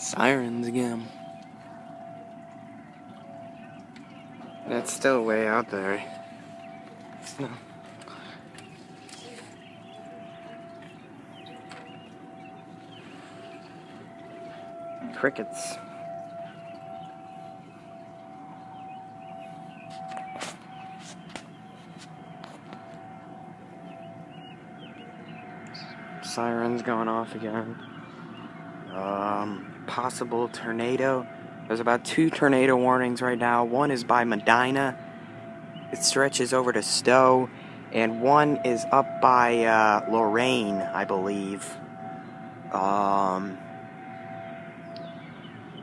Sirens again. That's still way out there. No. Crickets. Sirens going off again. Possible tornado. There's about 2 tornado warnings right now. One is by Medina. It stretches over to Stowe. And one is up by Lorraine, I believe.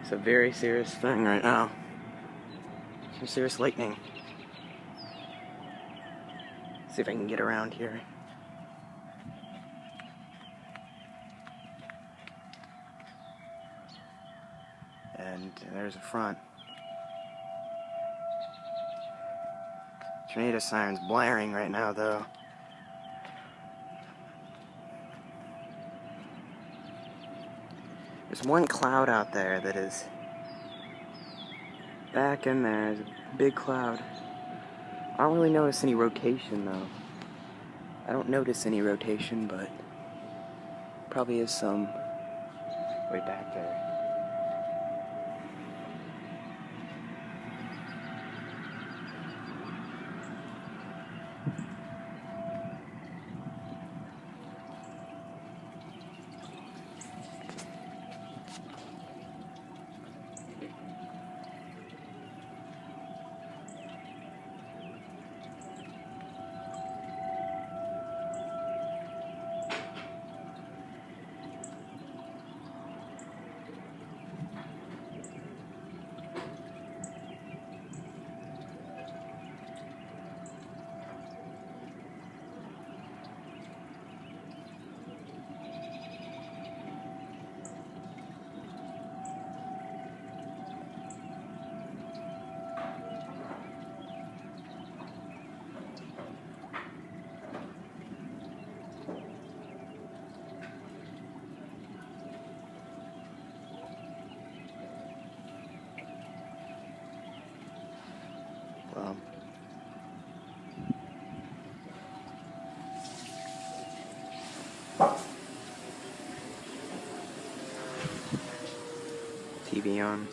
It's a very serious thing right now. Some serious lightning. See if I can get around here. And there's a front. Tornado sirens blaring right now, though. There's one cloud out there that is back in there. There's a big cloud. I don't really notice any rotation, though. I don't notice any rotation, but probably is some way back there. TV on.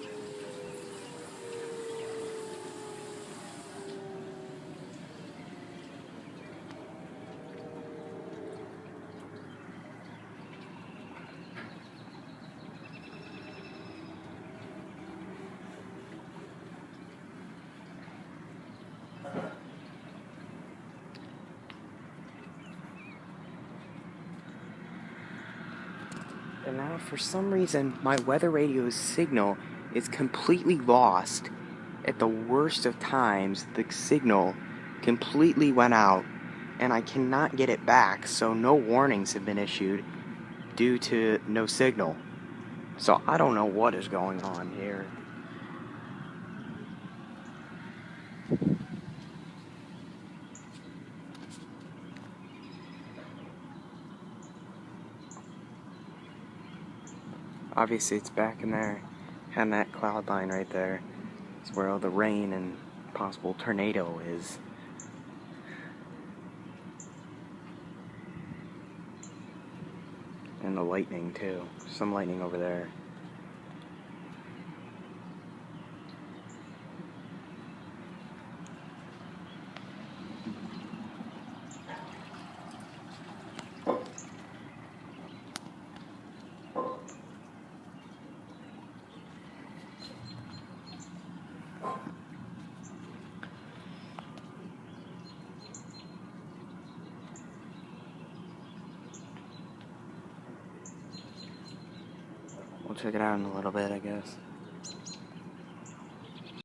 And now, for some reason, my weather radio's signal is completely lost. At the worst of times, the signal completely went out, and I cannot get it back, so no warnings have been issued due to no signal. So I don't know what is going on here. Obviously, it's back in there, and that cloud line right there is where all the rain and possible tornado is. And the lightning, too. Some lightning over there. We'll check it out in a little bit, I guess.